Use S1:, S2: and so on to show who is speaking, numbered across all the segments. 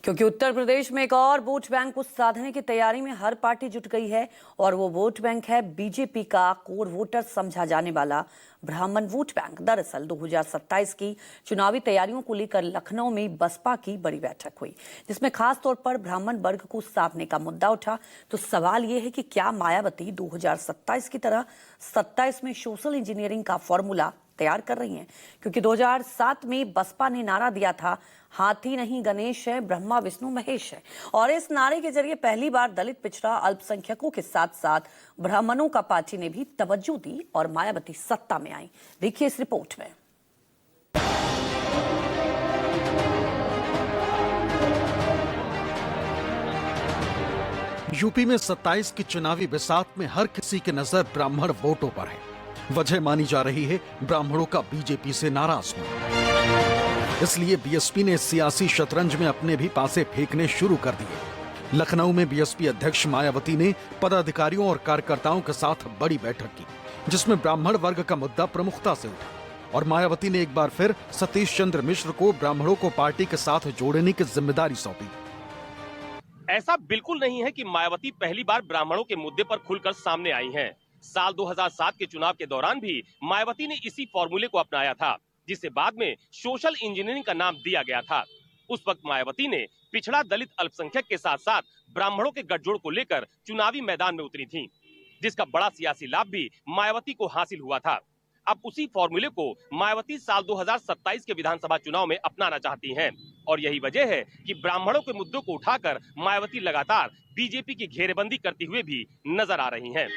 S1: क्योंकि उत्तर प्रदेश में एक और वोट बैंक को साधने की तैयारी में हर पार्टी जुट गई है और वो वोट बैंक है बीजेपी का कोर वोटर समझा जाने वाला ब्राह्मण वोट बैंक। दरअसल 2027 की चुनावी तैयारियों को लेकर लखनऊ में बसपा की बड़ी बैठक हुई, जिसमें खास तौर पर ब्राह्मण वर्ग को साधने का मुद्दा उठा। तो सवाल ये है कि क्या मायावती 2027 की तरह 27 में सोशल इंजीनियरिंग का फॉर्मूला तैयार कर रही हैं? क्योंकि 2007 में बसपा ने नारा दिया था, हाथी नहीं गणेश है, ब्रह्मा विष्णु महेश है, और इस नारे के जरिए पहली बार दलित, पिछड़ा, अल्पसंख्यकों के साथ साथ ब्राह्मणों का पार्टी ने भी तवज्जो दी और मायावती सत्ता में आई। देखिए इस रिपोर्ट में।
S2: यूपी में 27 की चुनावी बिसात में हर किसी की नजर ब्राह्मण वोटों पर है। वजह मानी जा रही है ब्राह्मणों का बीजेपी से नाराज होना। इसलिए बीएसपी ने सियासी शतरंज में अपने भी पासे फेंकने शुरू कर दिए। लखनऊ में बीएसपी अध्यक्ष मायावती ने पदाधिकारियों और कार्यकर्ताओं के साथ बड़ी बैठक की, जिसमें ब्राह्मण वर्ग का मुद्दा प्रमुखता से उठा और मायावती ने एक बार फिर सतीश चंद्र मिश्र को ब्राह्मणों को पार्टी के साथ जोड़ने की जिम्मेदारी सौंपी।
S3: ऐसा बिल्कुल नहीं है कि मायावती पहली बार ब्राह्मणों के मुद्दे पर खुलकर सामने आई हैं। साल 2007 के चुनाव के दौरान भी मायावती ने इसी फॉर्मूले को अपनाया था, जिसे बाद में सोशल इंजीनियरिंग का नाम दिया गया था। उस वक्त मायावती ने पिछड़ा, दलित, अल्पसंख्यक के साथ साथ ब्राह्मणों के गठजोड़ को लेकर चुनावी मैदान में उतरी थी, जिसका बड़ा सियासी लाभ भी मायावती को हासिल हुआ था। अब उसी फॉर्मूले को मायावती साल 2027 के विधानसभा चुनाव में अपनाना चाहती हैं और यही वजह है कि ब्राह्मणों के मुद्दों को उठाकर मायावती लगातार बीजेपी की घेरेबंदी करती हुए भी नजर आ रही हैं।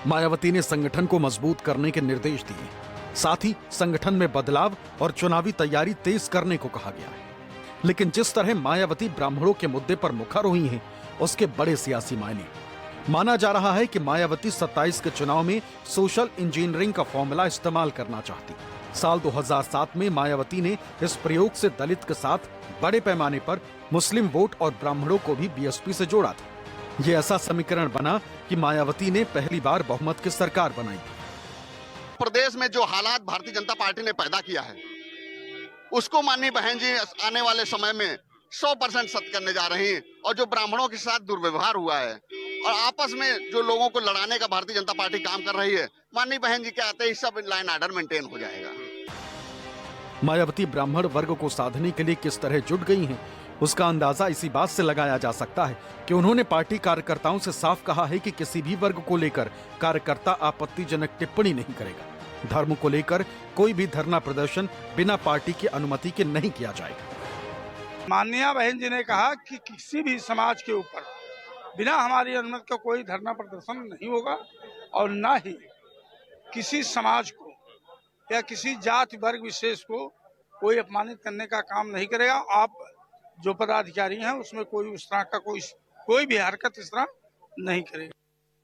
S2: मायावती ने संगठन को मजबूत करने के निर्देश दिए, साथ ही संगठन में बदलाव और चुनावी तैयारी तेज करने को कहा गया है। लेकिन जिस तरह मायावती ब्राह्मणों के मुद्दे पर मुखर हुई हैं, उसके बड़े सियासी मायने। माना जा रहा है कि मायावती 27 के चुनाव में सोशल इंजीनियरिंग का फॉर्मूला इस्तेमाल करना चाहती। साल 2007 में मायावती ने इस प्रयोग से दलित के साथ बड़े पैमाने पर मुस्लिम वोट और ब्राह्मणों को भी बीएसपी से जोड़ा था। ये ऐसा समीकरण बना कि मायावती ने पहली बार बहुमत की सरकार बनाई।
S4: प्रदेश में जो हालात भारतीय जनता पार्टी ने पैदा किया है, उसको माननीय बहन जी आने वाले समय में 100% सत्य करने जा रही हैं। और जो ब्राह्मणों के साथ दुर्व्यवहार हुआ है और आपस में जो लोगों को लड़ाने का भारतीय जनता पार्टी काम कर रही है, माननीय बहन जी के आते ही सब लाइन ऑर्डर मेंटेन हो जाएगा।
S2: मायावती ब्राह्मण वर्ग को साधने के लिए किस तरह जुट गई हैं, उसका अंदाजा इसी बात से लगाया जा सकता है कि उन्होंने पार्टी कार्यकर्ताओं से साफ कहा है कि किसी भी वर्ग को लेकर कार्यकर्ता आपत्तिजनक टिप्पणी नहीं करेगा। धर्म को लेकर कोई भी धरना प्रदर्शन बिना पार्टी की अनुमति के नहीं किया जाएगा।
S5: माननीय बहन जी ने कहा कि किसी भी समाज के ऊपर बिना हमारी अनुमति का कोई धरना प्रदर्शन नहीं होगा और न ही किसी समाज को या किसी जाति वर्ग विशेष को कोई अपमानित करने का काम नहीं करेगा। आप जो पदाधिकारी हैं उसमें कोई उस तरह का कोई भी हरकत इस तरह नहीं करेगा।